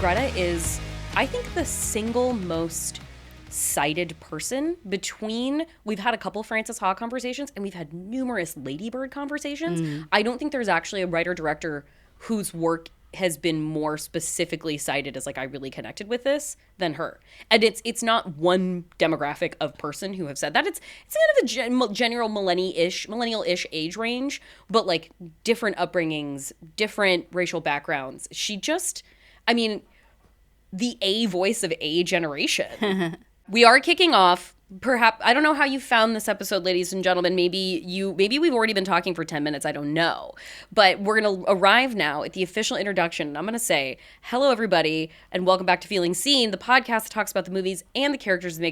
Greta is, I think, the single most cited person between, we've had a couple Frances Ha conversations and we've had numerous LADYBIRD conversations. I don't think there's actually a writer-director whose work has been more specifically cited as like, I really connected with this than her. And it's not one demographic of person who have said that. It's kind of a general millennial-ish age range, but like different upbringings, different racial backgrounds. She just, I mean, the A voice of a generation. We are kicking off. Perhaps, I don't know how you found this episode, ladies and gentlemen. Maybe we've already been talking for 10 minutes. I don't know. But we're going to arrive now at the official introduction. And I'm going to say, hello, everybody, and welcome back to Feeling Seen, the podcast that talks about the movies and the characters that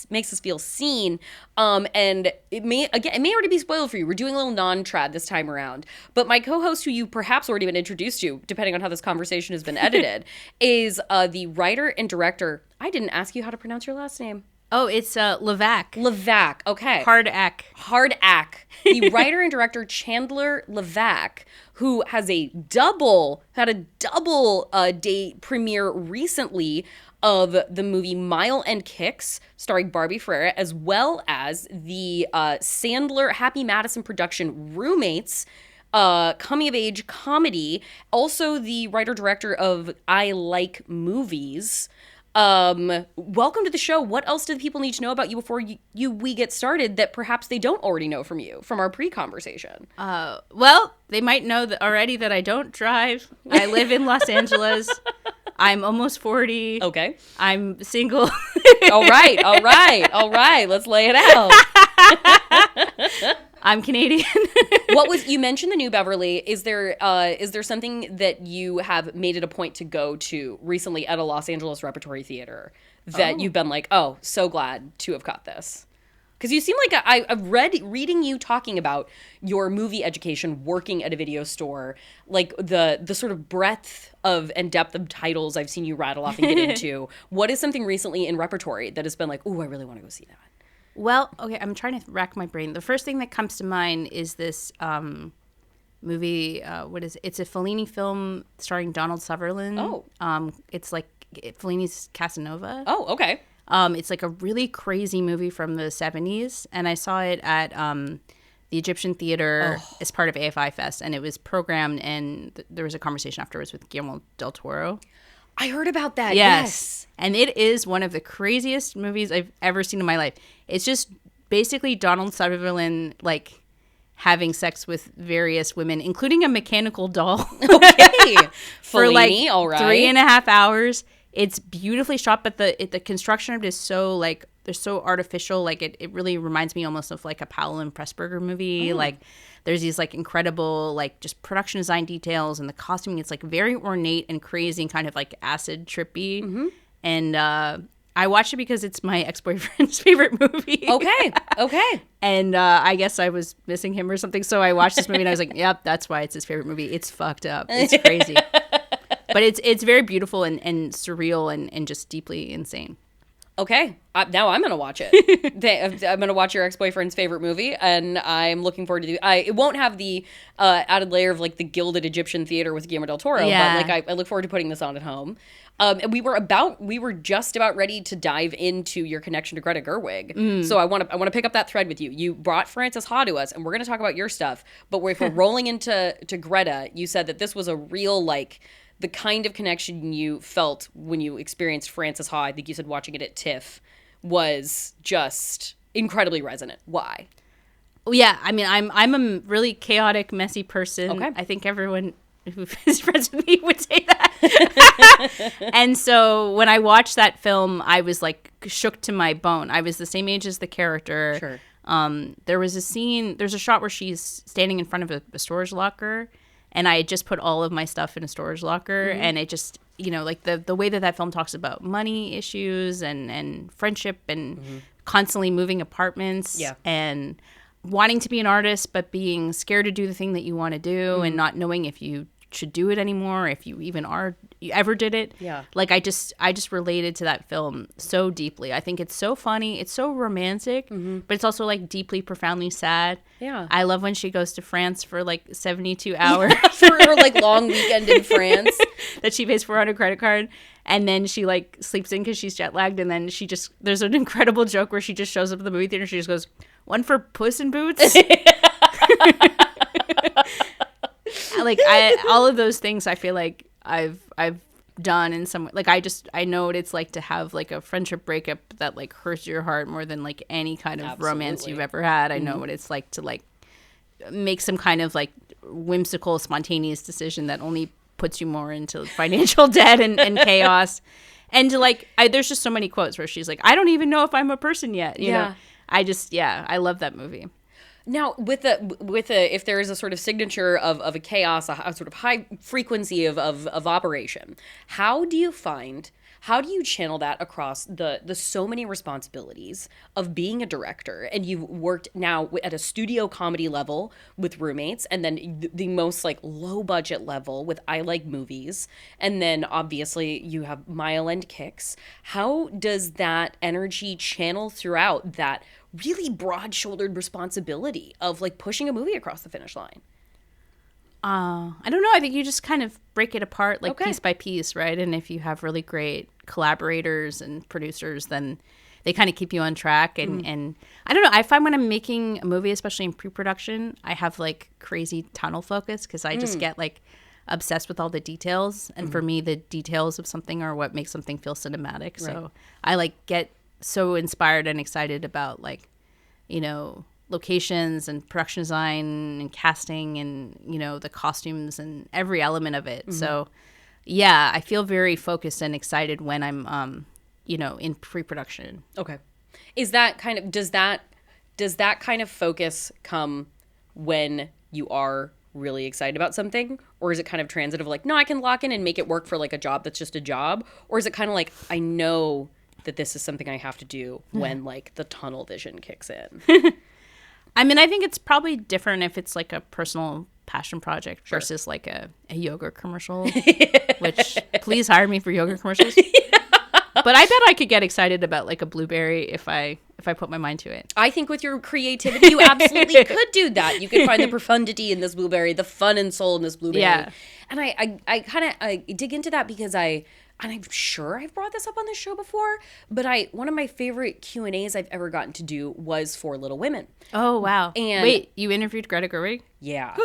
makes us feel seen. And it may already be spoiled for you. We're doing a little non-trad this time around. But my co-host, who you perhaps already been introduced to, depending on how this conversation has been edited, is the writer and director. I didn't ask you how to pronounce your last name. Oh, it's Levack. Levack, okay. Hard ack. The writer and director Chandler Levack, who had a double day premiere recently of the movie Mile and Kicks, starring Barbie Ferreira, as well as the Sandler Happy Madison production Roommates, coming-of-age comedy. Also the writer-director of I Like Movies. Welcome to the show. What else do the people need to know about you before we get started that perhaps they don't already know from you, from our pre-conversation? Well, they might know that already that I don't drive. I live in Los Angeles. I'm almost 40. Okay. I'm single. All right. Let's lay it out. I'm Canadian. You mentioned the New Beverly. Is there something that you have made it a point to go to recently at a Los Angeles repertory theater that you've been like, oh, so glad to have caught this? Because you seem like I've reading you talking about your movie education, working at a video store, like the sort of breadth of and depth of titles I've seen you rattle off and get into. What is something recently in repertory that has been like, ooh, I really want to go see that? Well, okay, I'm trying to rack my brain. The first thing that comes to mind is this movie. What is it? It's a Fellini film starring Donald Sutherland. Oh. It's like Fellini's Casanova. Oh, okay. It's like a really crazy movie from the 70s, and I saw it at the Egyptian Theater as part of AFI Fest, and it was programmed, and there was a conversation afterwards with Guillermo del Toro. I heard about that. Yes. And it is one of the craziest movies I've ever seen in my life. It's just basically Donald Sutherland, like, having sex with various women, including a mechanical doll. Okay. For Fellini, like all right. 3.5 hours. It's beautifully shot, but the construction of it is so, like, they're so artificial. Like, it really reminds me almost of, like, a Powell and Pressburger movie. Like, there's these, like, incredible, like, just production design details, and the costuming, it's, like, very ornate and crazy and kind of, like, acid trippy. Mm-hmm. And I watched it because it's my ex-boyfriend's favorite movie. Okay. And I guess I was missing him or something, so I watched this movie, and I was like, yep, that's why it's his favorite movie. It's fucked up. It's crazy. But it's very beautiful and surreal and just deeply insane. Okay. Now I'm going to watch it. I'm going to watch your ex-boyfriend's favorite movie, and I'm looking forward to it won't have the added layer of, like, the gilded Egyptian theater with Guillermo del Toro, but, like, I look forward to putting this on at home. And we were just about ready to dive into your connection to Greta Gerwig. So I want to pick up that thread with you. You brought Frances Ha to us, and we're going to talk about your stuff. But if we're rolling into Greta, you said that this was a real, like, the kind of connection you felt when you experienced Frances Ha, I think you said watching it at TIFF, was just incredibly resonant. Why? Well, yeah, I mean, I'm a really chaotic, messy person. Okay. I think everyone who is friends with me would say that. And so when I watched that film, I was, like, shook to my bone. I was the same age as the character. Sure. There's a shot where she's standing in front of a storage locker, and I had just put all of my stuff in a storage locker, and it just, you know, like the way that film talks about money issues and friendship and constantly moving apartments and wanting to be an artist, but being scared to do the thing that you want to do and not knowing if you should do it anymore, if you even you ever did it. Yeah. Like I just related to that film so deeply. I think it's so funny, it's so romantic, but it's also like deeply, profoundly sad. Yeah. I love when she goes to France for like 72 hours For her like long weekend in France that she pays for on a credit card, and then she like sleeps in because she's jet lagged, and then there's an incredible joke where she just shows up at the movie theater, she just goes, "One for Puss in Boots." Like all of those things I feel like I've done in some, like I know what it's like to have like a friendship breakup that like hurts your heart more than like any kind of romance you've ever had. I know what it's like to like make some kind of like whimsical, spontaneous decision that only puts you more into financial debt and chaos. And to like, there's just so many quotes where she's like, "I don't even know if I'm a person yet." You know, I love that movie. Now, with a, if there is a sort of signature of a chaos, a sort of high frequency of operation, how do you channel that across the so many responsibilities of being a director? And you've worked now at a studio comedy level with Roommates, and then the most like low budget level with I Like Movies, and then obviously you have Mile End Kicks. How does that energy channel throughout that really broad-shouldered responsibility of like pushing a movie across the finish line? I don't know. I think you just kind of break it apart like piece by piece, right? And if you have really great collaborators and producers, then they kind of keep you on track. And I don't know. I find when I'm making a movie, especially in pre-production, I have like crazy tunnel focus because I just get like obsessed with all the details. And for me, the details of something are what makes something feel cinematic. Right. So I like get so inspired and excited about like, you know, locations and production design and casting and, you know, the costumes and every element of it. So yeah, I feel very focused and excited when I'm you know, in pre-production. Okay. Is that kind of, does that kind of focus come when you are really excited about something, or is it kind of transitive, like, no, I can lock in and make it work for like a job that's just a job, or is it kind of like, I know that this is something I have to do when like the tunnel vision kicks in? I mean, I think it's probably different if it's like a personal passion project versus like a yoga commercial, which please hire me for yoga commercials. But I bet I could get excited about like a blueberry if I put my mind to it. I think with your creativity, you absolutely could do that. You could find the profundity in this blueberry, the fun and soul in this blueberry. Yeah. And I kind of dig into that because and I'm sure I've brought this up on this show before, but one of my favorite Q&As I've ever gotten to do was for Little Women. Oh, wow. And wait, you interviewed Greta Gerwig? Yeah.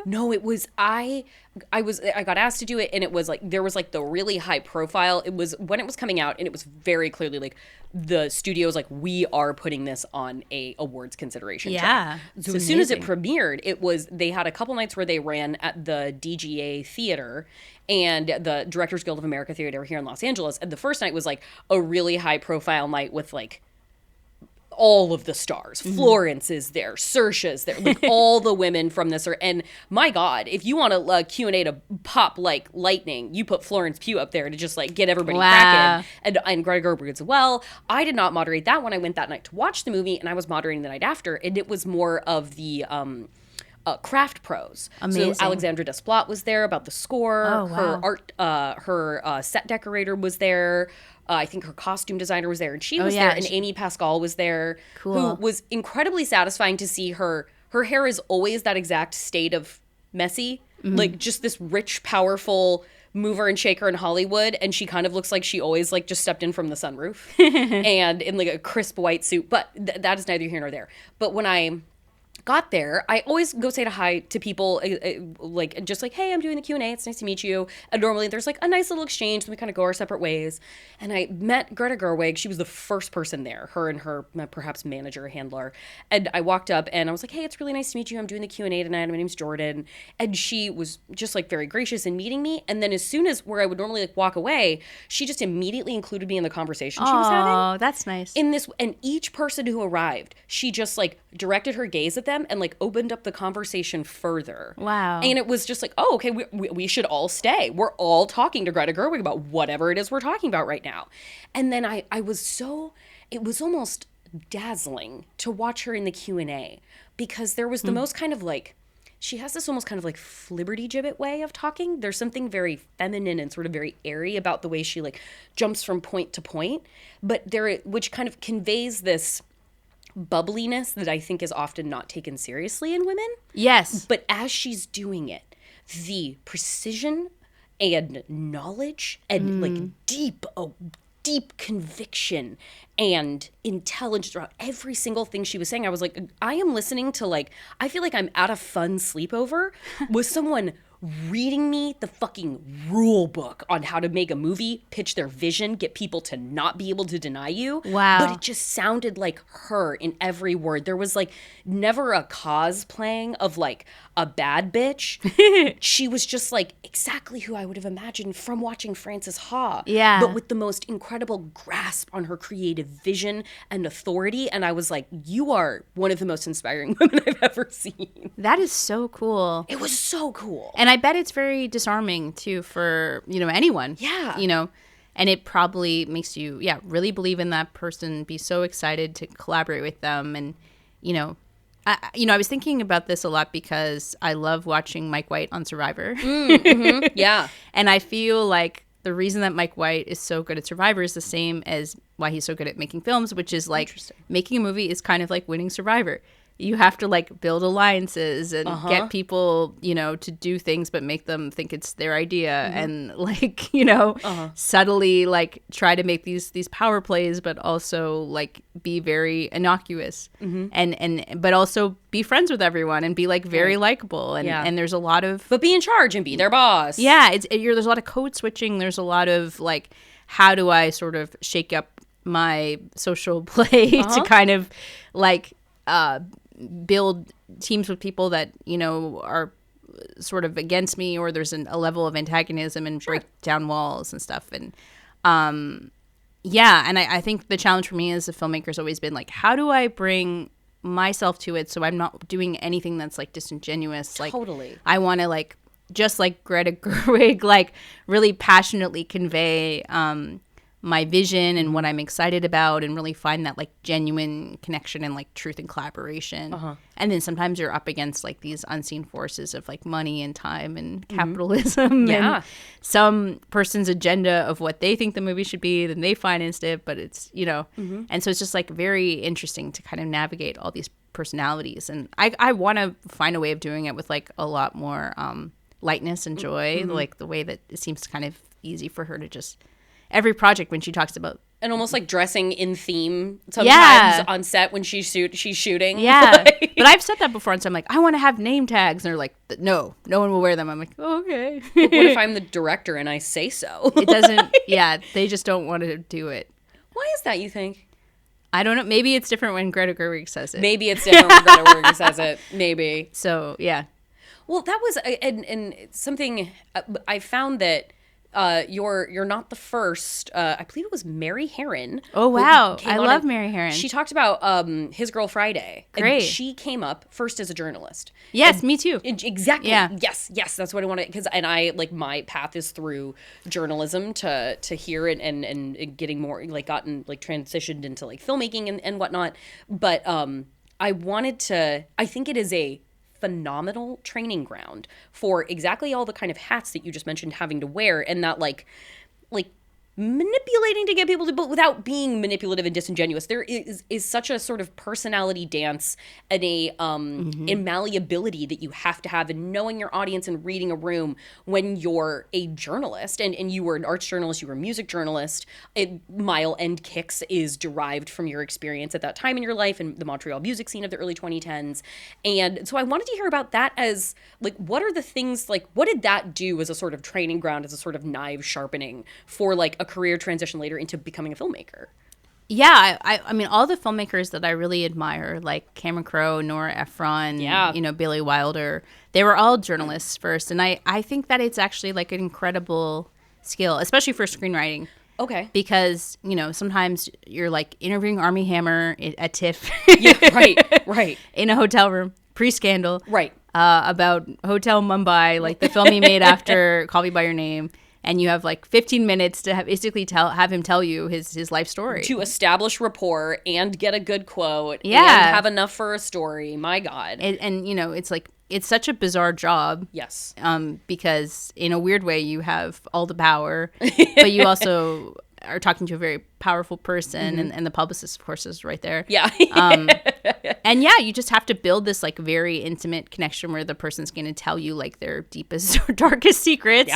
No, it was, I got asked to do it, and it was like, there was like the really high profile. It was when it was coming out, and it was very clearly like the studio was like, we are putting this on a awards consideration track. So as soon as it premiered, they had a couple nights where they ran at the DGA Theater and the Directors Guild of America Theater here in Los Angeles. And the first night was like a really high profile night with like all of the stars. Florence is there, Saoirse's there, like all the women from this and my God, if you want a Q&A to pop like lightning, you put Florence Pugh up there to just like get everybody cracking, and Greta Gerwig as well. I did not moderate that when I went that night to watch the movie, and I was moderating the night after, and it was more of the craft pros. Amazing. So Alexandra Desplat was there about the score. Oh, wow. Her set decorator was there. I think her costume designer was there, and she was there, and Amy Pascal was there, who was incredibly satisfying to see her. Her hair is always that exact state of messy, like just this rich, powerful mover and shaker in Hollywood, and she kind of looks like she always like just stepped in from the sunroof and in like a crisp white suit. But that is neither here nor there. But when I got there, I always go say hi to people, like just like, hey, I'm doing the Q&A, it's nice to meet you. And normally there's like a nice little exchange, and we kind of go our separate ways. And I met Greta Gerwig. She was the first person there, her and her perhaps manager, handler. And I walked up and I was like, hey, it's really nice to meet you. I'm doing the Q&A tonight. My name's Jordan. And she was just like very gracious in meeting me. And then as soon as where I would normally like walk away, she just immediately included me in the conversation she was having. Oh, that's nice. And each person who arrived, she just like directed her gaze at them and like opened up the conversation further. Wow. And it was just like, oh, okay, we should all stay. We're all talking to Greta Gerwig about whatever it is we're talking about right now. And then I was so, it was almost dazzling to watch her in the Q&A, because there was the most kind of like she has this almost kind of like flibberty-gibbet way of talking. There's something very feminine and sort of very airy about the way she like jumps from point to point, which kind of conveys this bubbliness that I think is often not taken seriously in women. Yes. But as she's doing it, the precision and knowledge and like deep conviction and intelligence throughout every single thing she was saying. I was like, I am listening to like, I feel like I'm at a fun sleepover with someone reading me the fucking rule book on how to make a movie, pitch their vision, get people to not be able to deny you. Wow. But it just sounded like her in every word. There was like never a cosplaying of like a bad bitch. She was just like exactly who I would have imagined from watching Frances Ha. Yeah. But with the most incredible grasp on her creative vision and authority. And I was like, you are one of the most inspiring women I've ever seen. That is so cool. It was so cool. And I bet it's very disarming too for, anyone. Yeah. And it probably makes you, really believe in that person, be so excited to collaborate with them. And, I was thinking about this a lot because I love watching Mike White on Survivor. Yeah. And I feel like the reason that Mike White is so good at Survivor is the same as why he's so good at making films, which is like making a movie is kind of like winning Survivor. You have to like build alliances and get people, to do things, but make them think it's their idea and like, subtly like try to make these power plays, but also like be very innocuous but also be friends with everyone and be like very likable. And there's a lot of. But be in charge and be their boss. Yeah. There's a lot of code switching. There's a lot of like, how do I sort of shake up my social play to kind of like, build teams with people that are sort of against me, or there's a level of antagonism and break down walls and stuff. And and I think the challenge for me as a filmmaker has always been like, how do I bring myself to it so I'm not doing anything that's like disingenuous? Like Totally. I want to like just like Greta Gerwig like really passionately convey my vision and what I'm excited about, and really find that like genuine connection and like truth and collaboration. And then sometimes you're up against like these unseen forces of like money and time and capitalism and some person's agenda of what they think the movie should be, then they financed it, but it's and so it's just like very interesting to kind of navigate all these personalities. And I want to find a way of doing it with like a lot more lightness and joy, like the way that it seems kind of easy for her to just every project when she talks about and almost like dressing in theme sometimes on set when she's shooting. Yeah. But I've said that before, and so I'm like, I want to have name tags, and they're like, no one will wear them. I'm like, oh, okay. But what if I'm the director and I say so? It doesn't. They just don't want to do it. Why is that, you think? I don't know. Maybe it's different when Greta Gerwig says it. Maybe it's different when Greta Gerwig says it. Maybe. So yeah. Well, that was and something I found that. You're not the first. I believe it was Mary Herron. Oh wow, I love Mary Herron. She talked about His Girl Friday. Great. And she came up first as a journalist. Yes, me too. Exactly. Yeah. Yes. That's what I wanted. And I like my path is through journalism to hear it and getting more like gotten like transitioned into like filmmaking and whatnot. But I think it is a phenomenal training ground for exactly all the kind of hats that you just mentioned having to wear, and that like manipulating to get people to, but without being manipulative and disingenuous. There is such a sort of personality dance and a malleability that you have to have in knowing your audience and reading a room when you're a journalist, and you were an arts journalist, you were a music journalist. Mile End Kicks is derived from your experience at that time in your life and the Montreal music scene of the early 2010s. And so I wanted to hear about that as like, what are the things, like what did that do as a sort of training ground, as a sort of knife sharpening for like a career transition later into becoming a filmmaker? Yeah, I mean, all the filmmakers that I really admire, like Cameron Crowe, Nora Ephron, Billy Wilder, they were all journalists first. And I think that it's actually like an incredible skill, especially for screenwriting. Okay. Because, sometimes you're like interviewing Armie Hammer at TIFF. Yeah, right. In a hotel room, pre-scandal. Right. About Hotel Mumbai, like the film he made after Call Me By Your Name. and you have like 15 minutes to basically have him tell you his life story. To establish rapport and get a good quote and have enough for a story. My God. And you know, it's like, it's such a bizarre job. Yes. Because in a weird way, you have all the power, but you also are talking to a very powerful person, and the publicist, of course, is right there. Yeah. And yeah, you just have to build this like very intimate connection where the person's going to tell you like their deepest or darkest secrets,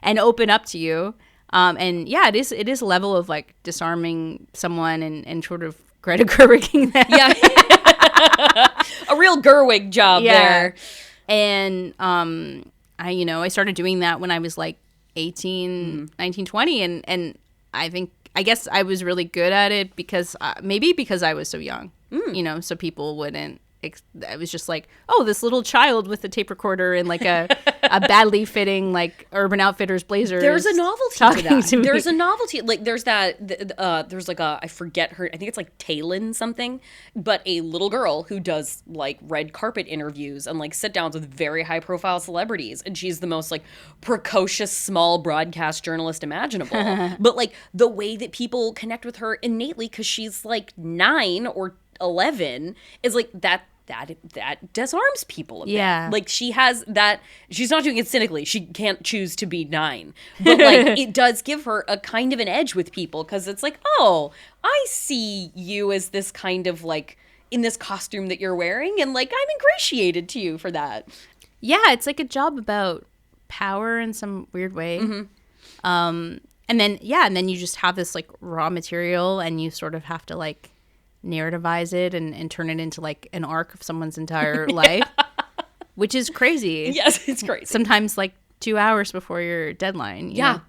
and open up to you. And yeah, it is a level of like disarming someone and sort of Greta Gerwiging them. Yeah. A real Gerwig job there. And I started doing that when I was like 18, 19, 20, and I guess I was really good at it because maybe because I was so young, so people wouldn't. I was just like, oh, this little child with a tape recorder and like a badly fitting like Urban Outfitters blazer. There's a novelty to that. There's a novelty. Like there's that. There's like I forget her. I think it's like Taylin something, but a little girl who does like red carpet interviews and like sit downs with very high profile celebrities, and she's the most like precocious small broadcast journalist imaginable. But like the way that people connect with her innately because she's like 9 or 11 is like that disarms people a bit. Like she has that, she's not doing it cynically, she can't choose to be 9, but like it does give her a kind of an edge with people because it's like, oh, I see you as this kind of like in this costume that you're wearing, and like I'm ingratiated to you for that. It's like a job about power in some weird way. And then you just have this like raw material, and you sort of have to like narrativize it and turn it into like an arc of someone's entire life, which is crazy. Yes, it's crazy. Sometimes like 2 hours before your deadline. You know?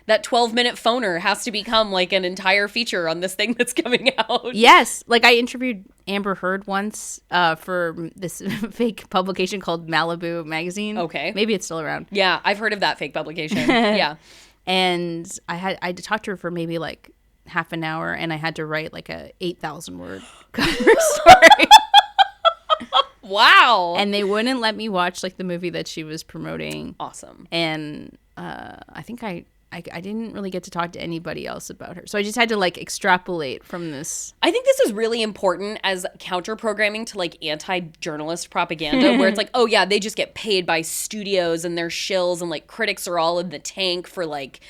That 12-minute phoner has to become like an entire feature on this thing that's coming out. Yes. Like I interviewed Amber Heard once for this fake publication called Malibu Magazine. Okay. Maybe it's still around. Yeah, I've heard of that fake publication. Yeah. And I had to talk to her for maybe like half an hour, and I had to write like a 8,000 word cover story. Wow. And they wouldn't let me watch like the movie that she was promoting. Awesome. And I think I didn't really get to talk to anybody else about her. So I just had to like extrapolate from this. I think this is really important as counter programming to like anti-journalist propaganda where it's like, oh yeah, they just get paid by studios and they're shills and like critics are all in the tank for like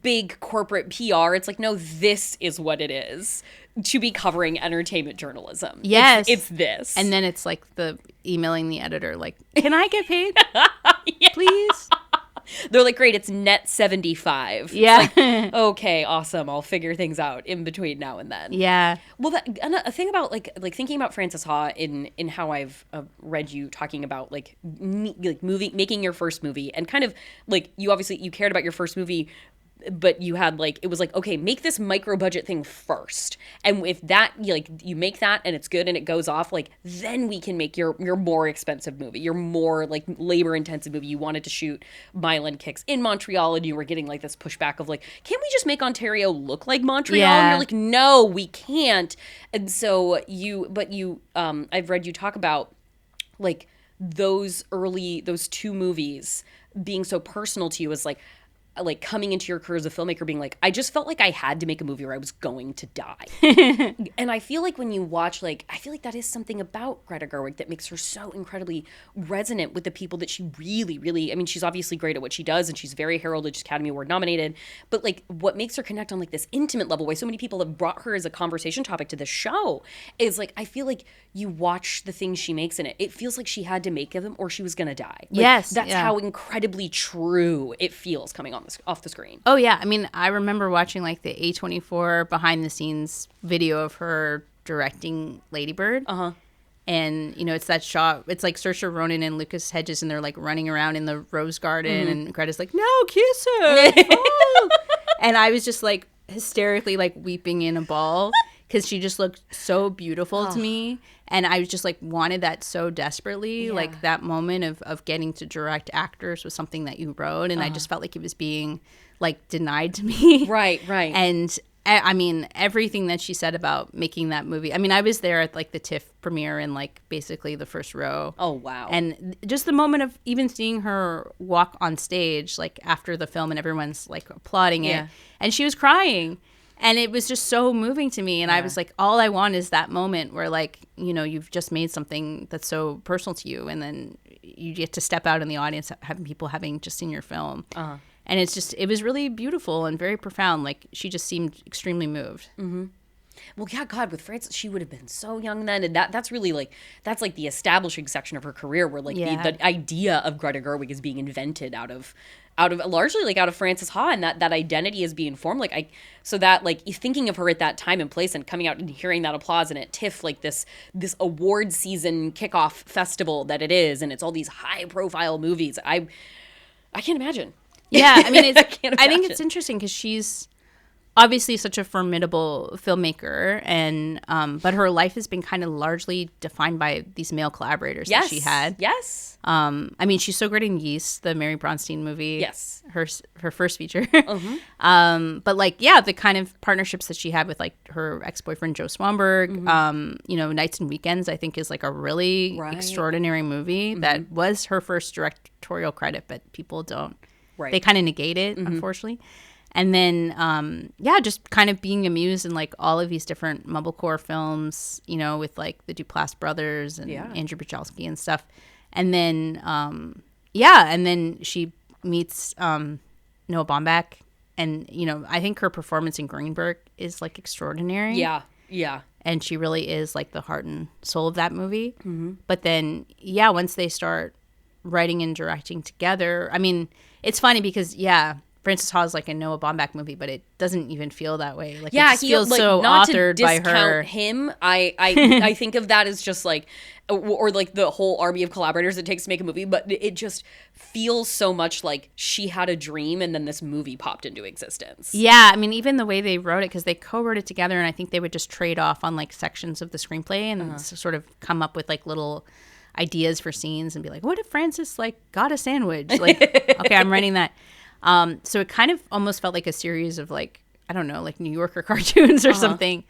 big corporate PR. It's like, no, this is what it is to be covering entertainment journalism. Yes. It's this. And then it's like the emailing the editor like, can I get paid? Please? They're like, great, it's net 75. Yeah. It's like, okay, awesome. I'll figure things out in between now and then. Yeah. Well, a thing about like thinking about Frances Ha in how I've read you talking about like making your first movie, and kind of like you cared about your first movie, but you had like, it was like, okay, make this micro budget thing first, and if that you make that and it's good and it goes off, like then we can make your more expensive movie, your more like labor intensive movie. You wanted to shoot Mile and Kicks in Montreal, and you were getting like this pushback of like, can't we just make Ontario look like Montreal? And you're like, no, we can't. And so I've read you talk about like those two movies being so personal to you as like coming into your career as a filmmaker being like, I just felt like I had to make a movie or I was going to die. And I feel like when you watch, like, I feel like that is something about Greta Gerwig that makes her so incredibly resonant with the people that she really, really, I mean, she's obviously great at what she does and she's very heralded, she's Academy Award nominated, but like what makes her connect on like this intimate level, why so many people have brought her as a conversation topic to the show, is like, I feel like you watch the things she makes in it, it feels like she had to make them or she was going to die. Like, yes. That's how incredibly true it feels coming off the screen. Oh yeah, I mean, I remember watching like the A24 behind the scenes video of her directing LADYBIRD. And you know, it's that shot, it's like Saoirse Ronan and Lucas Hedges, and they're like running around in the rose garden, and Greta's like, no, kiss her. Oh. And I was just like hysterically like weeping in a ball because she just looked so beautiful to me, and I was just like wanted that so desperately. Like that moment of getting to direct actors was something that you wrote, and I just felt like it was being like denied to me. Right. And I mean, everything that she said about making that movie. I mean, I was there at like the TIFF premiere in like basically the first row. Oh, wow. And just the moment of even seeing her walk on stage, like after the film and everyone's like applauding it. And she was crying. And it was just so moving to me. And I was like, all I want is that moment where like, you know, you've just made something that's so personal to you. And then you get to step out in the audience, having people having just seen your film. And it's just, it was really beautiful and very profound. Like, she just seemed extremely moved. Mm-hmm. Well, yeah, God, with Frances, she would have been so young then. And that's really like, that's like the establishing section of her career where like the idea of Greta Gerwig is being invented out of largely like out of Frances Ha, and that identity is being formed. Like, so that like thinking of her at that time and place and coming out and hearing that applause and at TIFF, like this award season kickoff festival that it is. And it's all these high profile movies. I can't imagine. Yeah, I mean, I think it's interesting because she's obviously such a formidable filmmaker, and but her life has been kind of largely defined by these male collaborators that she had. Yes. I mean, she's so great in Yeast, the Mary Bronstein movie. Yes. Her first feature. But like, yeah, the kind of partnerships that she had with like her ex-boyfriend Joe Swanberg, you know, Nights and Weekends, I think is like a really extraordinary movie that was her first directorial credit, but people don't. They kind of negate it, unfortunately. And then, just kind of being amused in like all of these different mumblecore films, you know, with like the Duplass brothers and Andrew Buchalski and stuff. And then, and then she meets Noah Baumbach. And, you know, I think her performance in Greenberg is like extraordinary. Yeah, yeah. And she really is like the heart and soul of that movie. But then, once they start writing and directing together, I mean, it's funny because, Frances Ha is like a Noah Baumbach movie, but it doesn't even feel that way. Like, it just feels like, so not authored to by discount her. Him, I think of that as just like, or like the whole army of collaborators it takes to make a movie, but it just feels so much like she had a dream and then this movie popped into existence. Yeah, I mean, even the way they wrote it, because they co-wrote it together, and I think they would just trade off on like sections of the screenplay and sort of come up with like little ideas for scenes and be like, what if Frances like got a sandwich? Like, okay, I'm writing that. So it kind of almost felt like a series of like, I don't know, like New Yorker cartoons or something.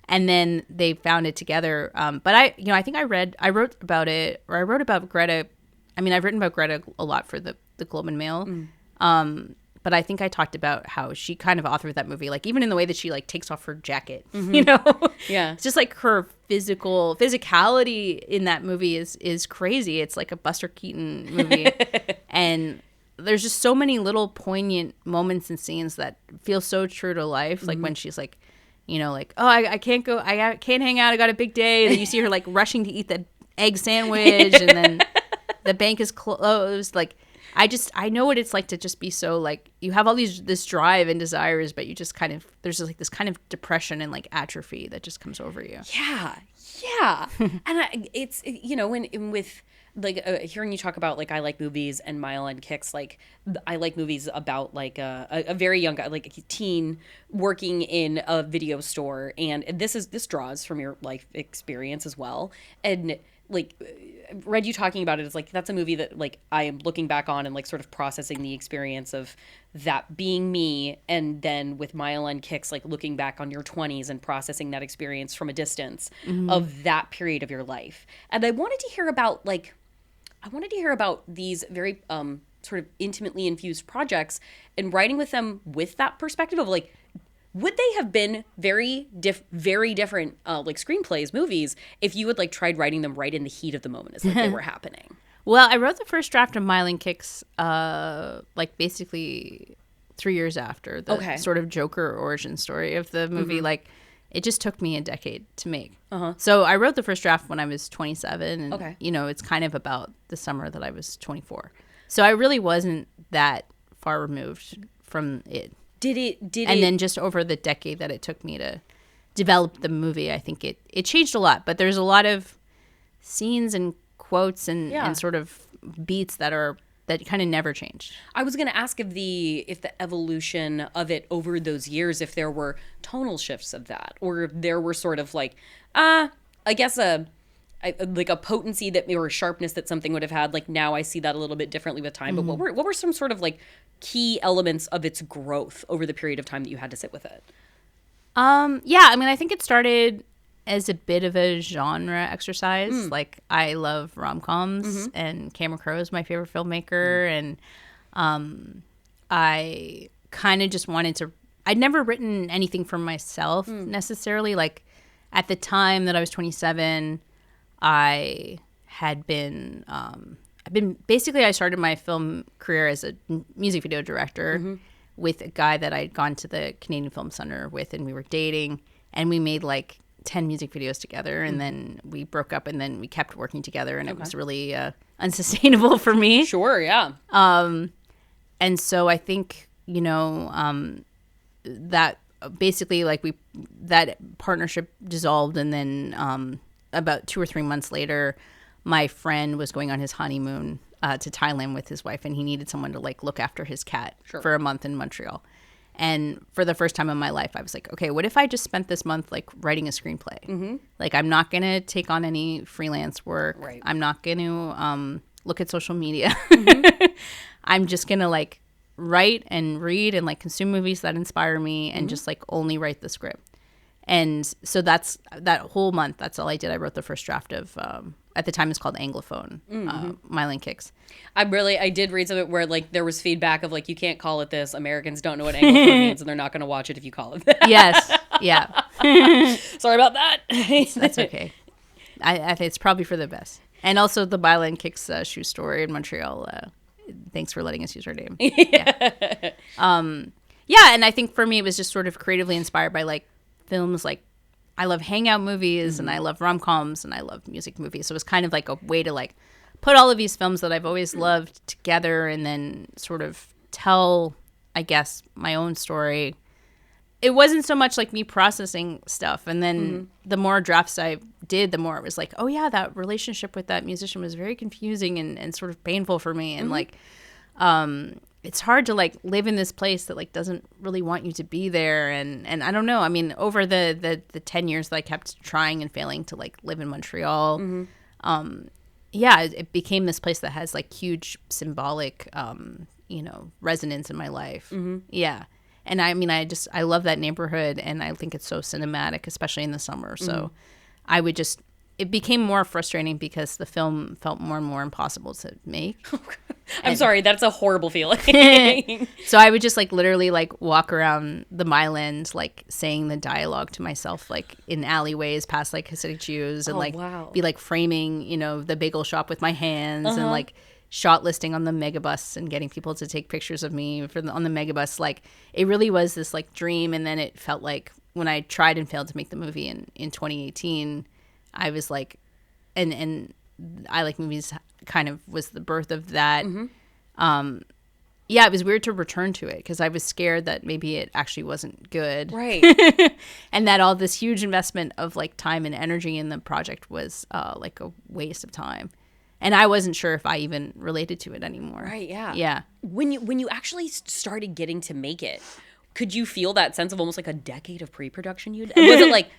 And then they found it together. But I think I wrote about Greta. I mean, I've written about Greta a lot for the Globe and Mail. But I think I talked about how she kind of authored that movie, like even in the way that she like takes off her jacket, you know? Yeah. It's just like her physicality in that movie is crazy. It's like a Buster Keaton movie. And there's just so many little poignant moments and scenes that feel so true to life. Like when she's like, you know, like, oh, I can't go, I can't hang out, I got a big day. And then you see her like rushing to eat the egg sandwich and then the bank is closed. Like, I know what it's like to just be so like, you have all this drive and desires, but you just kind of, there's like this kind of depression and like atrophy that just comes over you. Yeah. And it's, you know, with like hearing you talk about like I like movies and Mile End Kicks, like I like movies about like a very young guy, like a teen working in a video store, and this draws from your life experience as well. And like read you talking about it, it's like that's a movie that like I am looking back on and like sort of processing the experience of that being me, and then with Mile End Kicks, like looking back on your 20s and processing that experience from a distance of that period of your life. And I wanted to hear about these very sort of intimately infused projects and writing with them with that perspective of like, would they have been very different like screenplays, movies, if you had like tried writing them right in the heat of the moment as like they were happening? Well, I wrote the first draft of Mile End Kicks like basically 3 years after the sort of Joker origin story of the movie. Like, it just took me a decade to make. So I wrote the first draft when I was 27, and you know, it's kind of about the summer that I was 24. So I really wasn't that far removed from it. And then just over the decade that it took me to develop the movie, I think it changed a lot. But there's a lot of scenes and quotes and sort of beats that kind of never changed. I was going to ask if the evolution of it over those years, if there were tonal shifts of that, or if there were sort of like, I guess like a potency that or a sharpness that something would have had. Like now I see that a little bit differently with time. But what were some sort of like key elements of its growth over the period of time that you had to sit with it? Yeah, I mean, I think it started as a bit of a genre exercise. Like, I love rom-coms, and Cameron Crowe is my favorite filmmaker, and I kind of just wanted to... I'd never written anything for myself necessarily. Like, at the time that I was 27, I had been... basically, I started my film career as a music video director with a guy that I'd gone to the Canadian Film Center with, and we were dating, and we made like 10 music videos together, and then we broke up, and then we kept working together, and it was really unsustainable for me. Sure, yeah. And so I think, that basically that partnership dissolved, and then about 2 or 3 months later, my friend was going on his honeymoon to Thailand with his wife, and he needed someone to like look after his cat for a month in Montreal. And for the first time in my life, I was like, okay, what if I just spent this month like writing a screenplay? Like, I'm not going to take on any freelance work. Right. I'm not going to look at social media. I'm just going to like write and read and like consume movies that inspire me, and just like only write the script. And so that whole month, that's all I did. I wrote the first draft of, at the time it's called Anglophone, Mylan Kicks. I did read something where like there was feedback of like, you can't call it this. Americans don't know what Anglophone means, and they're not going to watch it if you call it that. Yes. Yeah. Sorry about that. That's okay. I think it's probably for the best. And also the Mylan Kicks shoe store in Montreal. Thanks for letting us use our name. Yeah. Yeah, and I think for me it was just sort of creatively inspired by like films. Like, I love hangout movies, and I love rom-coms, and I love music movies. So it was kind of like a way to like put all of these films that I've always loved together, and then sort of tell, I guess, my own story. It wasn't so much like me processing stuff, and then the more drafts I did, the more it was like, oh yeah, that relationship with that musician was very confusing and sort of painful for me, and like it's hard to like live in this place that like doesn't really want you to be there, and I don't know. I mean, over the 10 years that I kept trying and failing to like live in Montreal, yeah, it became this place that has like huge symbolic resonance in my life. Yeah. And I mean, I love that neighborhood, and I think it's so cinematic, especially in the summer. So it became more frustrating because the film felt more and more impossible to make. I'm sorry, that's a horrible feeling. So I would just like literally like walk around the Myland, like saying the dialogue to myself, like in alleyways past like Hasidic Jews, and be like framing, the bagel shop with my hands, and like shot listing on the megabus and getting people to take pictures of me on the megabus. Like, it really was this like dream. And then it felt like when I tried and failed to make the movie in 2018, I was like, and I Like Movies kind of was the birth of that. Yeah, it was weird to return to it because I was scared that maybe it actually wasn't good. Right. And that all this huge investment of like time and energy in the project was like a waste of time. And I wasn't sure if I even related to it anymore. Right, yeah. Yeah. When you actually started getting to make it, could you feel that sense of almost like a decade of pre-production? Was it like,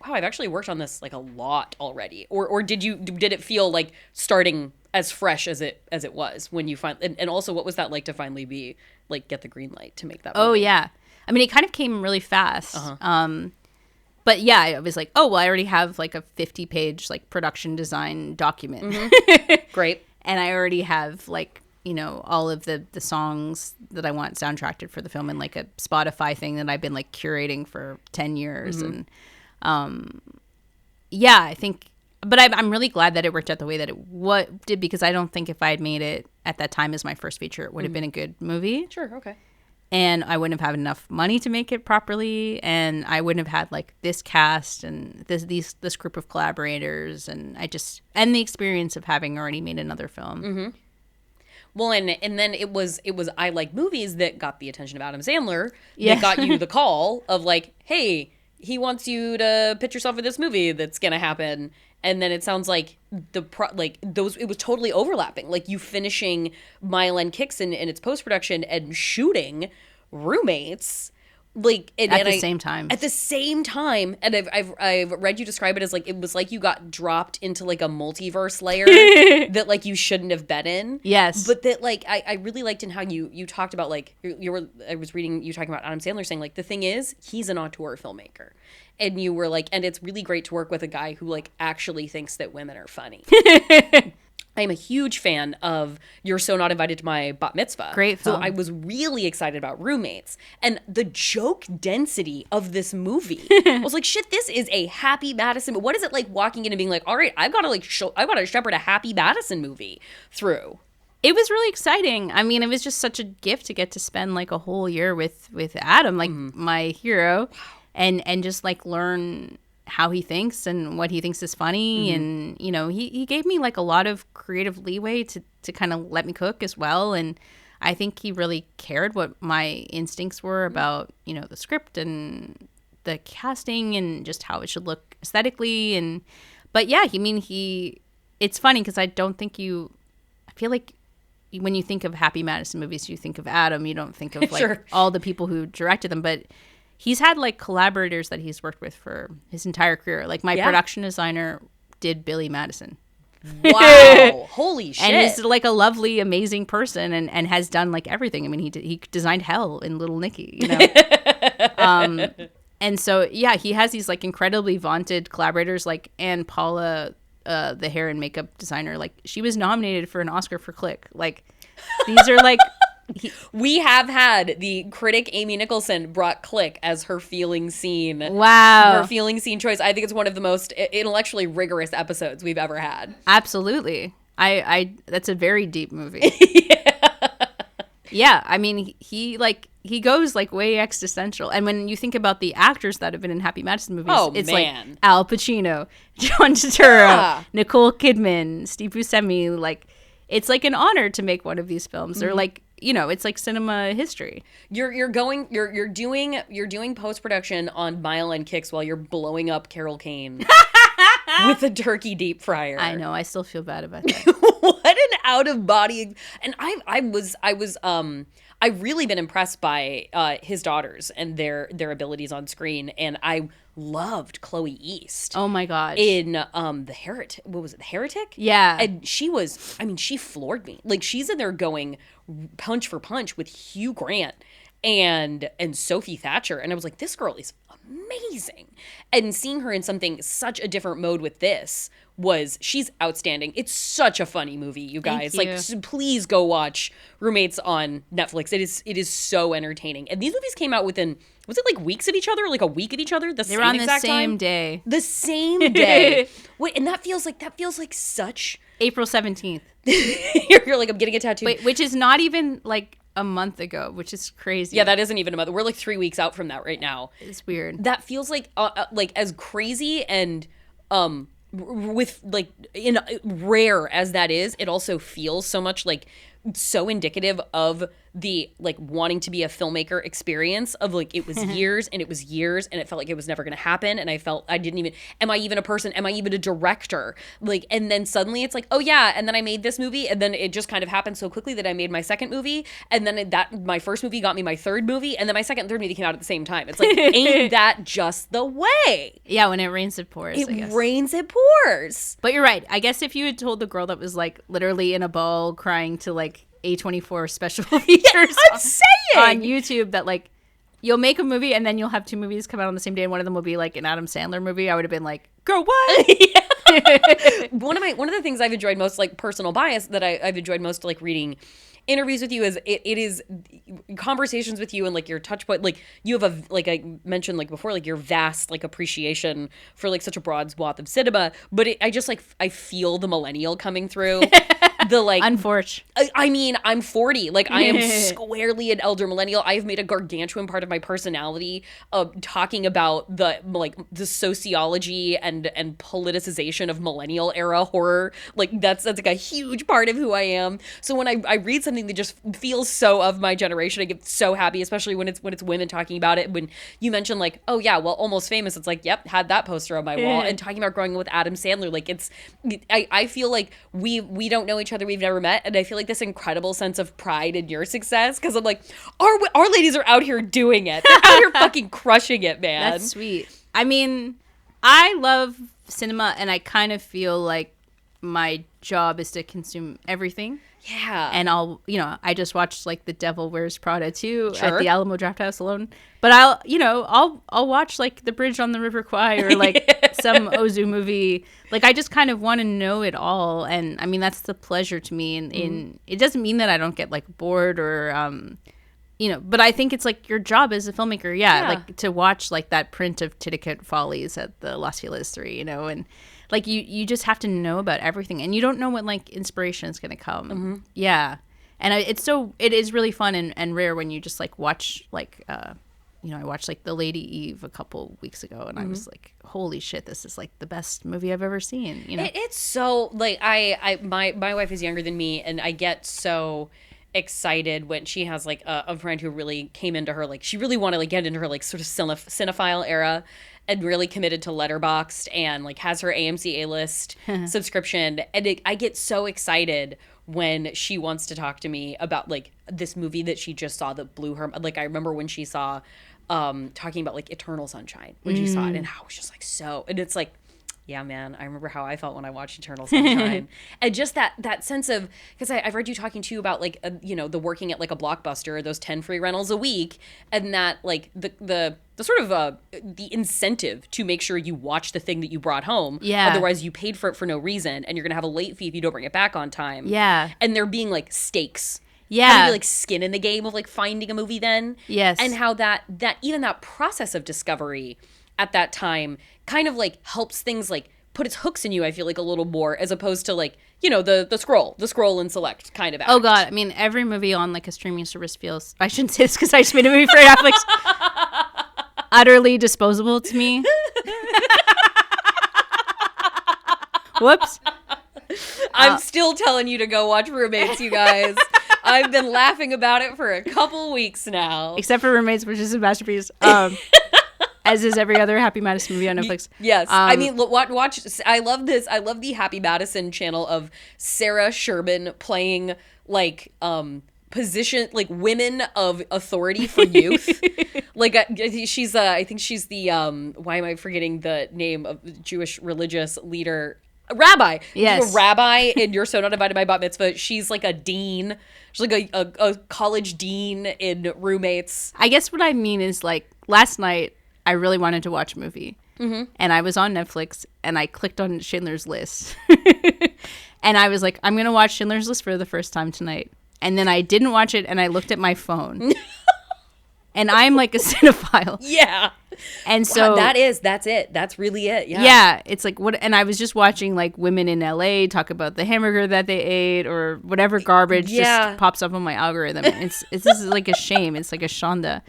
wow, I've actually worked on this like a lot already? Or did it feel like starting as fresh as it was when you and also what was that like to finally be like get the green light to make that movie? Oh yeah. I mean, it kind of came really fast. But yeah, I was like, oh, well, I already have like a 50-page like production design document. Great. And I already have like, all of the songs that I want soundtracked for the film in like a Spotify thing that I've been like curating for 10 years. And yeah, I think, but I'm really glad that it worked out the way that it did, because I don't think if I had made it at that time as my first feature, it would have been a good movie. Sure, okay. And I wouldn't have had enough money to make it properly, and I wouldn't have had like this cast and this group of collaborators, and the experience of having already made another film. Well, and then it was I Like Movies that got the attention of Adam Sandler. That got you the call of like, hey, he wants you to pitch yourself in this movie that's gonna happen. And then it sounds like it was totally overlapping. Like you finishing Mylan Kicks in its post-production and shooting Roommates Like at the same time. At the same time, and I've read you describe it as like it was like you got dropped into like a multiverse layer that like you shouldn't have been in. Yes, but that like I really liked in how you talked about like I was reading you talking about Adam Sandler saying like the thing is he's an auteur filmmaker, and you were like, and it's really great to work with a guy who like actually thinks that women are funny. I'm a huge fan of You're So Not Invited to My Bat Mitzvah. Great film. So I was really excited about Roommates. And the joke density of this movie, I was like, shit, this is a Happy Madison. But what is it like walking in and being like, all right, I've got to shepherd a Happy Madison movie through? It was really exciting. I mean, it was just such a gift to get to spend like a whole year with Adam, like my hero, and just like learn how he thinks and what he thinks is funny. And you know, he gave me like a lot of creative leeway to kind of let me cook as well. And I think he really cared what my instincts were about, you know, the script and the casting and just how it should look aesthetically. And but yeah, it's funny because I feel like when you think of Happy Madison movies, you think of Adam, you don't think of like Sure. all the people who directed them. But he's had like collaborators that he's worked with for his entire career. Like my production designer did Billy Madison. Wow. Holy shit. And he's like a lovely, amazing person and has done like everything. I mean, he designed Hell in Little Nicky, you know? And so, yeah, he has these like incredibly vaunted collaborators like Ann Paula, the hair and makeup designer. Like she was nominated for an Oscar for Click. Like these are like... We have had the critic Amy Nicholson brought Click as her feeling scene. Wow. Her feeling scene choice. I think it's one of the most intellectually rigorous episodes we've ever had. Absolutely. I that's a very deep movie. Yeah. I mean, he goes like way existential. And when you think about the actors that have been in Happy Madison movies, it's like Al Pacino, John Turturro, Nicole Kidman, Steve Buscemi. Like, it's like an honor to make one of these films. Or like, you know, it's like cinema history. You're doing post-production on Mile End Kicks while you're blowing up Carol Kane with a turkey deep fryer. I know, I still feel bad about that. What an out of body. And I've really been impressed by his daughters and their abilities on screen, and I loved Chloe East. Oh my gosh. In The Heretic. What was it? The Heretic? Yeah. And she floored me. Like she's in there going punch for punch with Hugh Grant and Sophie Thatcher, and I was like, this girl is amazing. And seeing her in something such a different mode with this she's outstanding. It's such a funny movie, you guys. Thank you. Like, please go watch Roommates on Netflix. It is so entertaining. And these movies came out within, was it like weeks of each other, or like a week of each other? They were on the same day. The same day. Wait, and that feels like such April 17th. You're like, I'm getting a tattoo. Wait, which is not even like a month ago, which is crazy. Yeah, that isn't even a month. We're like 3 weeks out from that right now. It's weird. That feels like as crazy and with like in rare as that is, it also feels so much like so indicative of the like wanting to be a filmmaker experience of like it was years and it was years and it felt like it was never going to happen, and I felt I didn't even, am I even a person, am I even a director, like, and then suddenly it's like, oh yeah, and then I made this movie, and then it just kind of happened so quickly that I made my second movie, and then my first movie got me my third movie, and then my second and third movie came out at the same time. It's like, ain't that just the way? Yeah, when it rains it pours. It rains it pours. But you're right. I guess if you had told the girl that was like literally in a ball crying to like A24 special features I'm saying on YouTube that like you'll make a movie and then you'll have two movies come out on the same day and one of them will be like an Adam Sandler movie, I would have been like, girl, what? One of the things I've enjoyed most, like personal bias, that I've enjoyed most, like reading interviews with you, is it is conversations with you and like your touch point, like you have a, like I mentioned like before, like your vast like appreciation for like such a broad swath of cinema, but I just like I feel the millennial coming through. The like unfortunate. I mean, I'm 40. Like I am squarely an elder millennial. I have made a gargantuan part of my personality talking about the sociology and politicization of millennial era horror. Like that's like a huge part of who I am. So when I read something that just feels so of my generation, I get so happy, especially when it's women talking about it. When you mention like, oh yeah, well, Almost Famous, it's like, yep, had that poster on my wall. And talking about growing up with Adam Sandler, like I feel like we don't know each each other we've never met, and I feel like this incredible sense of pride in your success, because I'm like, our ladies are out here doing it. They're out here fucking crushing it, man. That's sweet. I mean, I love cinema, and I kind of feel like my job is to consume everything. Yeah. And I just watched like The Devil Wears Prada 2 Sure. at the Alamo Drafthouse alone. But I'll watch like The Bridge on the River Kwai or like some Ozu movie. Like, I just kind of want to know it all. And I mean, that's the pleasure to me. And it doesn't mean that I don't get like bored or, but I think it's like your job as a filmmaker. Yeah. Like to watch like that print of Titicut Follies at the Los Feliz 3, and like you just have to know about everything, and you don't know when like inspiration is going to come. Mm-hmm. Yeah. And it is really fun and rare when you just like watch like, I watched like The Lady Eve a couple weeks ago, and I was like, holy shit, this is like the best movie I've ever seen. It's so like, my wife is younger than me, and I get so excited when she has like a friend who really came into her, like she really wanted to like get into her like sort of cinephile era, and really committed to Letterboxd, and like has her AMC A-list subscription. And I get so excited when she wants to talk to me about like this movie that she just saw that blew her. Like, I remember when she saw talking about like Eternal Sunshine when she saw it, and I was just like, and it's like, yeah, man, I remember how I felt when I watched Eternal Sunshine. And just that sense of, because I've read you talking too about like, the working at like a Blockbuster, those 10 free rentals a week, and that like the sort of the incentive to make sure you watch the thing that you brought home. Yeah. Otherwise you paid for it for no reason, and you're going to have a late fee if you don't bring it back on time. Yeah. And there being like stakes. Yeah. Having like skin in the game of like finding a movie then. Yes. And how that even that process of discovery at that time kind of like helps things like put its hooks in you, I feel like, a little more, as opposed to like, the scroll and select kind of act. Oh God. I mean, every movie on like a streaming service feels, I shouldn't say this because I just made a movie for Netflix, utterly disposable to me. Whoops. I'm still telling you to go watch Roommates, you guys. I've been laughing about it for a couple weeks now. Except for Roommates, which is a masterpiece. As is every other Happy Madison movie on Netflix. Yes. I mean, watch. I love this. I love the Happy Madison channel of Sarah Sherman playing like position, like women of authority for youth. Like she's I think she's the why am I forgetting the name of the Jewish religious leader? A rabbi. Yes. She's a rabbi in You're So Not Invited to My Bat Mitzvah. She's like a dean. She's like a college dean in Roommates. I guess what I mean is like last night I really wanted to watch a movie. Mm-hmm. And I was on Netflix and I clicked on Schindler's List. And I was like, I'm going to watch Schindler's List for the first time tonight. And then I didn't watch it and I looked at my phone. And I'm like a cinephile. Yeah. And so that's it. That's really it. Yeah. Yeah. It's like what, and I was just watching like women in LA talk about the hamburger that they ate or whatever garbage just pops up on my algorithm. This is like a shame. It's like a shonda.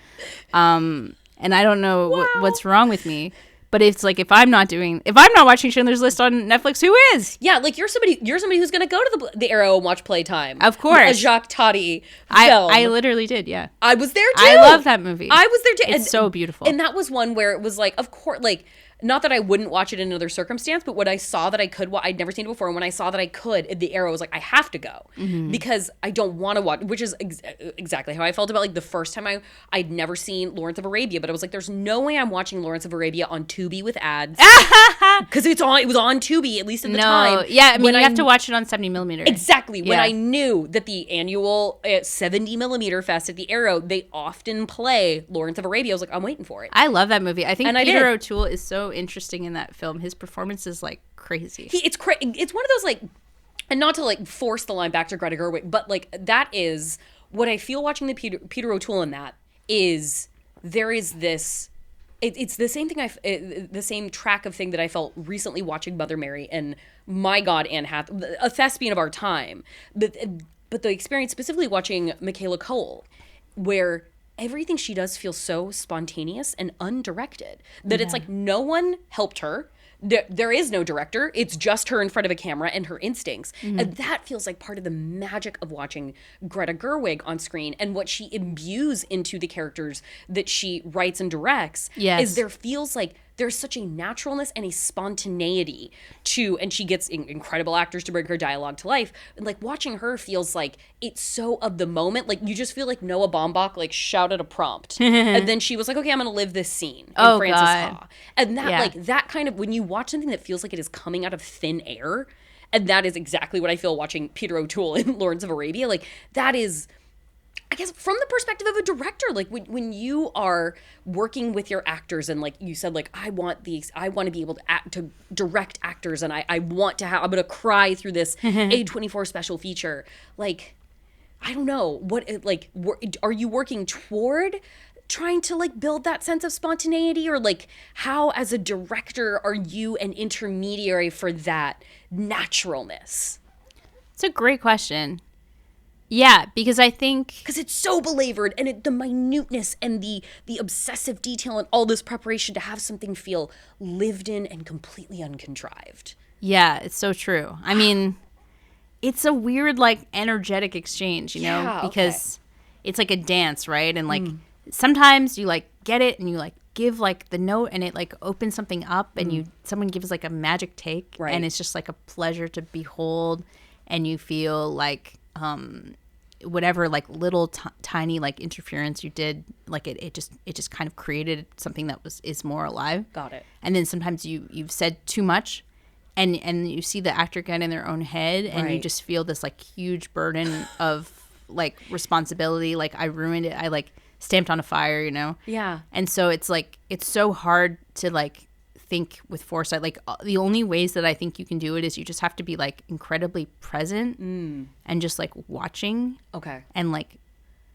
And I don't know what's wrong with me. But it's like if I'm not watching Schindler's List on Netflix, who is? Yeah, like you're somebody who's going to go to the Arrow and watch Playtime. Of course. A Jacques Tati film. I literally did, yeah. I was there too. I love that movie. I was there too. It's so beautiful. And that was one where it was like, of course, like, not that I wouldn't watch it in another circumstance, but when I saw that I could, I'd never seen it before, and when I saw that I could, the Arrow was like, I have to go, because I don't want to watch, which is exactly how I felt about like the first time I'd never seen Lawrence of Arabia, but I was like, there's no way I'm watching Lawrence of Arabia on Tubi with ads, because it was on Tubi, at least at the time. Yeah, I mean, you have to watch it on 70 millimeter. Exactly. When I knew that the annual 70 millimeter fest at the Arrow, they often play Lawrence of Arabia, I was like, I'm waiting for it. I love that movie. I think Peter O'Toole is so interesting in that film. His performance is like crazy. It's one of those like, and not to like force the line back to Greta Gerwig, but like that is what I feel watching the Peter O'Toole in that is there is this. It's the same thing. The same track of thing that I felt recently watching Mother Mary and my God, Anne Hathaway, a thespian of our time, but the experience specifically watching Michaela Cole, where everything she does feels so spontaneous and undirected that it's like no one helped her. There is no director. It's just her in front of a camera and her instincts. And that feels like part of the magic of watching Greta Gerwig on screen, and what she imbues into the characters that she writes and directs is there feels like there's such a naturalness and a spontaneity to, and she gets incredible actors to bring her dialogue to life. And like watching her feels like it's so of the moment. Like you just feel like Noah Baumbach like shouted a prompt and then she was like, okay, I'm going to live this scene in Frances Ha. And that like that kind of, when you watch something that feels like it is coming out of thin air, and that is exactly what I feel watching Peter O'Toole in Lawrence of Arabia. Like that is, I guess, from the perspective of a director, like when you are working with your actors and like you said, like, I want to be able to direct actors and I want to have, I'm going to cry through this A24 special feature. Like, I don't know are you working toward trying to like build that sense of spontaneity, or like how as a director are you an intermediary for that naturalness? It's a great question. Yeah, because I think... Because it's so belaboured, and the minuteness and the obsessive detail and all this preparation to have something feel lived in and completely uncontrived. Yeah, it's so true. I mean, it's a weird, like, energetic exchange, you know? Because it's like a dance, right? And, like, sometimes you, like, get it and you, like, give, like, the note and it, like, opens something up and someone gives, like, a magic take. Right. And it's just, like, a pleasure to behold, and you feel, like... whatever like little tiny like interference you did, like it just kind of created something that is more alive. Got it. And then sometimes you've said too much, and you see the actor get in their own head, and you just feel this like huge burden of like responsibility. Like I ruined it. I like stamped on a fire, you know? Yeah. And so it's like it's so hard to like think with foresight. Like the only ways that I think you can do it is you just have to be like incredibly present and just like watching. Okay. And like,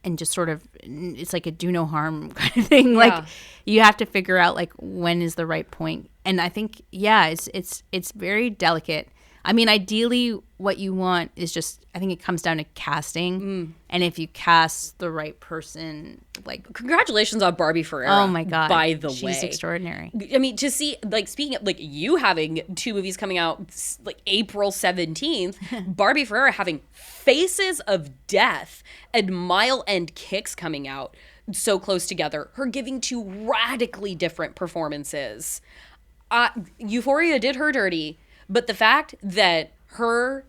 and just sort of, it's like a do no harm kind of thing. Like you have to figure out like when is the right point. And I think, it's very delicate. I mean, ideally what you want is just, I think it comes down to casting. And if you cast the right person, like... Congratulations on Barbie Ferreira. Oh my God. By the way. She's extraordinary. I mean, to see, like, speaking of, like, you having 2 movies coming out, like, April 17th, Barbie Ferreira having Faces of Death and Mile End Kicks coming out so close together, her giving 2 radically different performances. Euphoria did her dirty. But the fact that her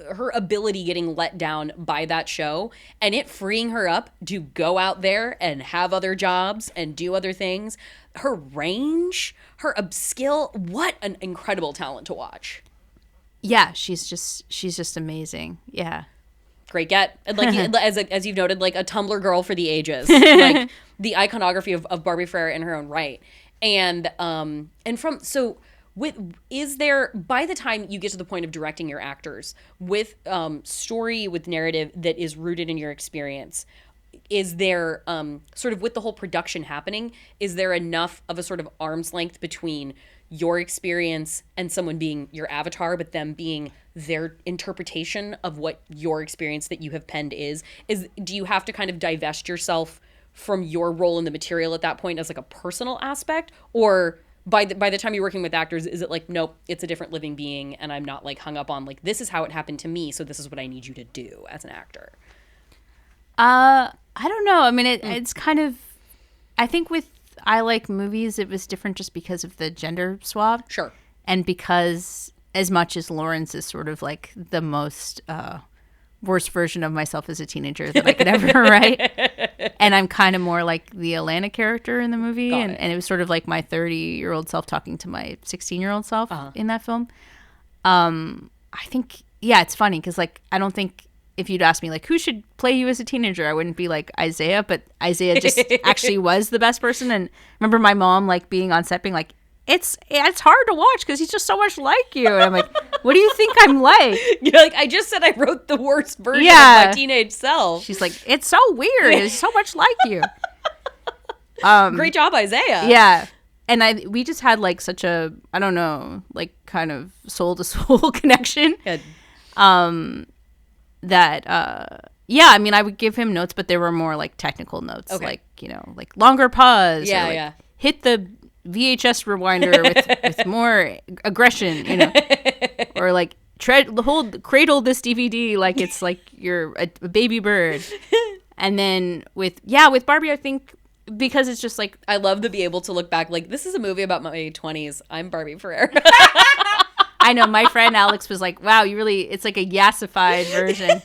her ability getting let down by that show and it freeing her up to go out there and have other jobs and do other things, her range, her skill, what an incredible talent to watch. Yeah, she's just amazing. Yeah. Great get. Like as you've noted, like a Tumblr girl for the ages. Like the iconography of Barbie Ferreira in her own right. And is there, by the time you get to the point of directing your actors with story, with narrative that is rooted in your experience, is there sort of with the whole production happening, is there enough of a sort of arm's length between your experience and someone being your avatar, but them being their interpretation of what your experience that you have penned is do you have to kind of divest yourself from your role in the material at that point as like a personal aspect, or by the time you're working with actors, is it like, nope, it's a different living being and I'm not like hung up on like, this is how it happened to me, so this is what I need you to do as an actor? I don't know. I mean, it's kind of, I think with I Like Movies, it was different just because of the gender swap. Sure. And because as much as Lawrence is sort of like the most worst version of myself as a teenager that I could ever write. And I'm kind of more like the Alana character in the movie. And it was sort of like my 30-year-old self talking to my 16-year-old self in that film. I think, it's funny because like, I don't think if you'd ask me like, who should play you as a teenager, I wouldn't be like Isaiah, but Isaiah just actually was the best person. And remember my mom like being on set being like, it's hard to watch because he's just so much like you. And I'm like, what do you think I'm like? You're like, I just said I wrote the worst version of my teenage self. She's like, it's so weird. It's so much like you. Great job, Isaiah. Yeah. And we just had like such a, I don't know, like kind of soul to soul connection. Good. I mean, I would give him notes, but there were more like technical notes, like, you know, like longer pause. Yeah, or, like, hit the VHS rewinder with more aggression, you know, or like cradle this DVD like it's like you're a baby bird. And then with Barbie, I think because it's just like, I love to be able to look back like, this is a movie about my 20s. I'm Barbie Ferreira. I know my friend Alex was like, wow, it's like a yassified version.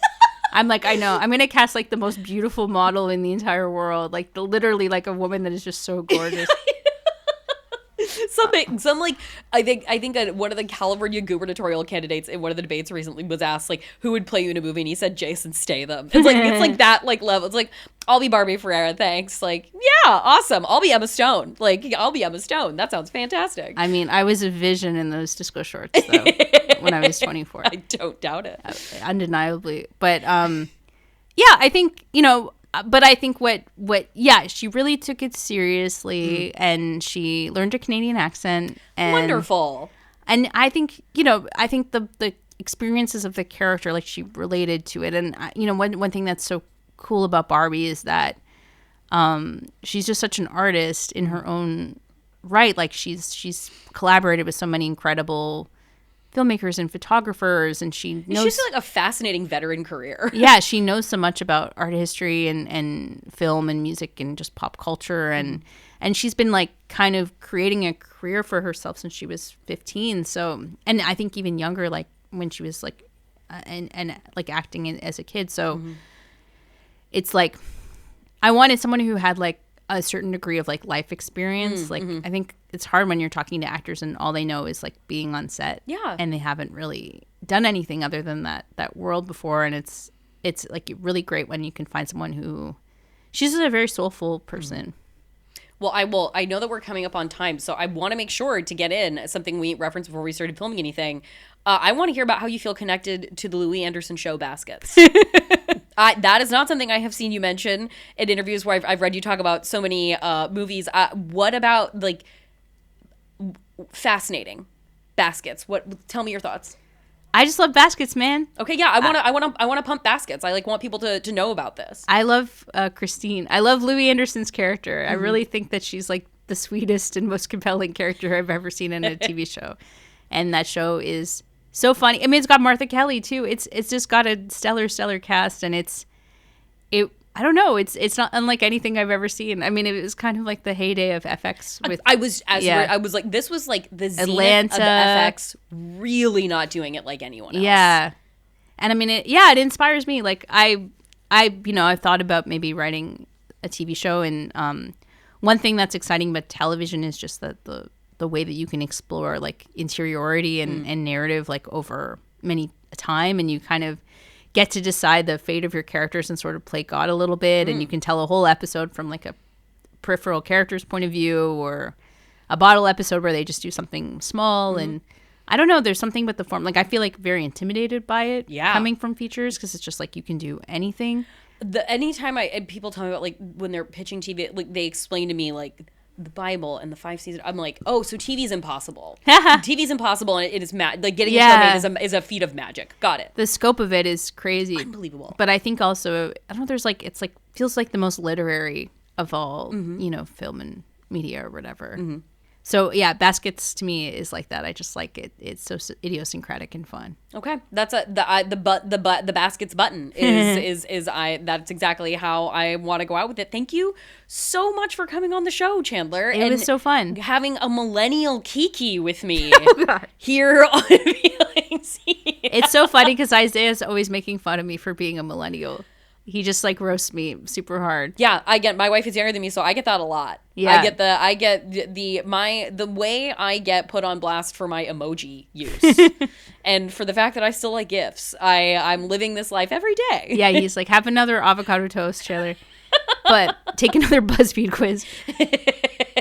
I'm like, I know. I'm going to cast like the most beautiful model in the entire world. Like literally like a woman that is just so gorgeous. Some like I think one of the California gubernatorial candidates in one of the debates recently was asked like, who would play you in a movie, and he said Jason Statham. It's like that like level. It's like, I'll be Barbie Ferreira, thanks. Like, yeah, awesome. I'll be Emma Stone. Like, I'll be Emma Stone. That sounds fantastic. I mean, I was a vision in those disco shorts though when I was 24. I don't doubt it. Undeniably. But yeah, I think, but I think she really took it seriously, and she learned a Canadian accent. And, wonderful. And I think, the experiences of the character, like she related to it. And, one thing that's so cool about Barbie is that she's just such an artist in her own right. Like she's collaborated with so many incredible filmmakers and photographers, and she's like a fascinating veteran career. Yeah, she knows so much about art history and film and music and just pop culture, and she's been like kind of creating a career for herself since she was 15. So, and I think even younger, like when she was like and like acting as a kid. So it's like I wanted someone who had like a certain degree of like life experience. I think it's hard when you're talking to actors and all they know is like being on set. Yeah. And they haven't really done anything other than that world before. And it's like really great when you can find someone who, she's a very soulful person. Well, I know that we're coming up on time, so I want to make sure to get in something we referenced before we started filming anything. I want to hear about how you feel connected to the Louis Anderson show baskets. That is not something I have seen you mention in interviews where I've read you talk about so many movies. What about like fascinating baskets? Tell me your thoughts. I just love baskets, man. Okay, yeah, I want to pump baskets. I like want people to know about this. I love Christine. I love Louis Anderson's character. I really think that she's like the sweetest and most compelling character I've ever seen in a TV show, and that show is so funny. I mean, it's got Martha Kelly too. It's just got a stellar cast, and I don't know. It's not unlike anything I've ever seen. I mean, it was kind of like the heyday of FX. I was like, this was like the zenith Atlanta. Of FX, really not doing it like anyone else. Yeah, and I mean, it inspires me. Like I've thought about maybe writing a TV show, and one thing that's exciting about television is just that the way that you can explore like interiority and narrative like over many time, and you kind of get to decide the fate of your characters and sort of play God a little bit, and you can tell a whole episode from like a peripheral character's point of view, or a bottle episode where they just do something small. And I don't know, there's something with the form, like I feel like very intimidated by it coming from features, because it's just like you can do anything. Anytime people tell me about like when they're pitching TV, like they explain to me like the Bible and the 5 seasons, I'm like, oh, so TV's impossible. TV's impossible, and it is like getting a show made is a feat of magic. Got it. The scope of it is crazy, unbelievable. But I think also, I don't know, there's like, it's like feels like the most literary of all, film and media or whatever. So yeah, baskets to me is like that. I just like it. It's so idiosyncratic and fun. Okay, that's the baskets button is that's exactly how I want to go out with it. Thank you so much for coming on the show, Chandler. It was so fun having a millennial Kiki with me God. Here on Feelings. It's so funny because Isaiah's always making fun of me for being a millennial. He just like roasts me super hard. Yeah, my wife is younger than me, so I get that a lot. Yeah. I get the way I get put on blast for my emoji use. And for the fact that I still like GIFs. I'm living this life every day. Yeah, he's like, have another avocado toast, Chandler. But take another BuzzFeed quiz.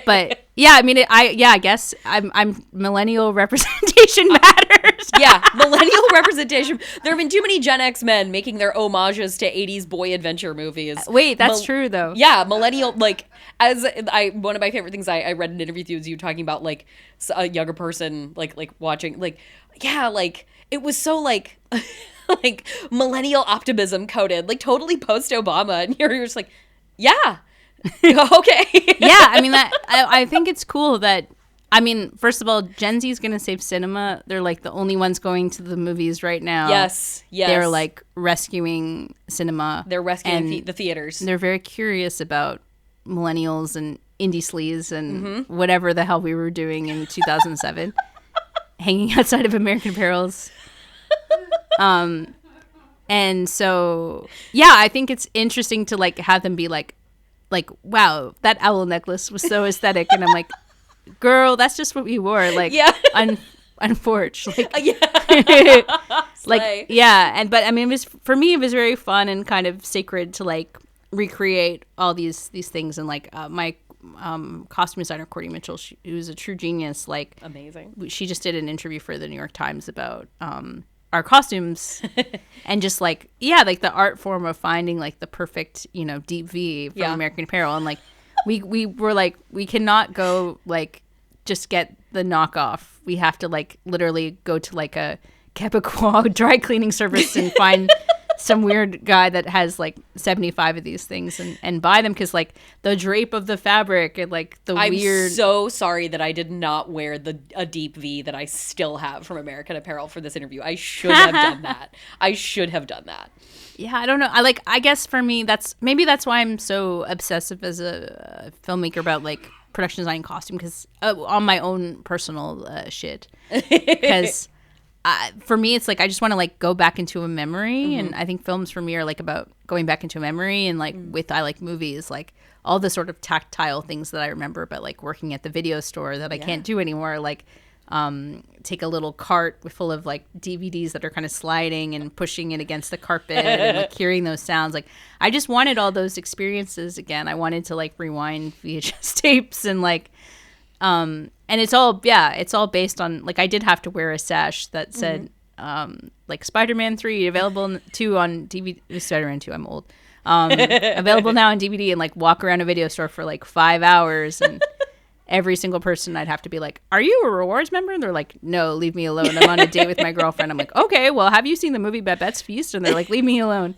But yeah, I mean, I guess I'm millennial representation matters. Yeah, millennial representation. There have been too many Gen X men making their homages to 80s boy adventure movies. Wait, that's true though. Yeah, millennial, like, one of my favorite things I read in an interview with you was you talking about like a younger person like watching, like, yeah, like it was so like like millennial optimism coded, like totally post Obama, and you're just like, yeah. Okay. Yeah, I mean, that I think it's cool that, I mean, first of all, Gen Z is going to save cinema. They're like the only ones going to the movies right now. Yes. They're like rescuing cinema. They're rescuing the theaters. They're very curious about millennials and indie sleaze and whatever the hell we were doing in 2007, hanging outside of American Apparel's. And so, yeah, I think it's interesting to like have them be like, wow, that owl necklace was so aesthetic. And I'm like, girl, that's just what we wore. Like, unforged. Like, like, yeah. And, but I mean, for me, it was very fun and kind of sacred to like recreate all these things. And like, my costume designer, Courtney Mitchell, who's a true genius. Like, amazing. She just did an interview for the New York Times about, our costumes and just like, yeah, like the art form of finding like the perfect, you know, deep V from American Apparel. And like, we were like, we cannot go like, just get the knockoff. We have to like literally go to like a Quebecois dry cleaning service and find some weird guy that has like 75 of these things and buy them, because like the drape of the fabric and like the weird. I'm so sorry that I did not wear a deep V that I still have from American Apparel for this interview. I should have done that. Yeah, I don't know. I guess for me that's why I'm so obsessive as a filmmaker about like production design and costume, because on my own personal shit, because for me it's like I just want to like go back into a memory, and I think films for me are like about going back into a memory, and like I like movies, like all the sort of tactile things that I remember about like working at the video store that I can't do anymore, like take a little cart full of like DVDs that are kind of sliding and pushing it against the carpet and like hearing those sounds. Like I just wanted all those experiences again. I wanted to like rewind VHS tapes and like and it's all based on like I did have to wear a sash that said like Spider-Man 3 available 2 on DVD. Spider-Man 2, I'm old. Available now on DVD, and like walk around a video store for like 5 hours, and every single person I'd have to be like, are you a rewards member? And they're like, no, leave me alone. I'm on a date with my girlfriend. I'm like, okay, well, have you seen the movie Babette's Feast? And they're like, leave me alone.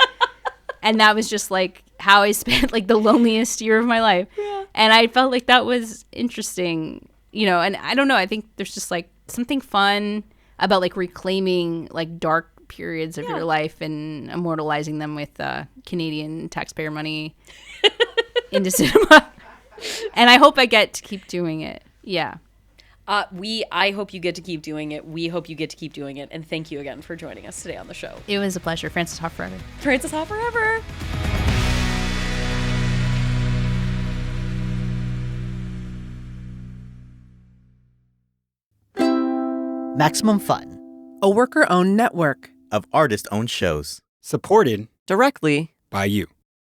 And that was just like how I spent like the loneliest year of my life. Yeah. And I felt like that was interesting, you know, and I don't know. I think there's just like something fun about like reclaiming like dark periods of your life and immortalizing them with Canadian taxpayer money into cinema. And I hope I get to keep doing it. Yeah. I hope you get to keep doing it. We hope you get to keep doing it. And thank you again for joining us today on the show. It was a pleasure. Frances Ha forever. Frances Ha forever. Maximum Fun, a worker-owned network of artist-owned shows. Supported directly by you.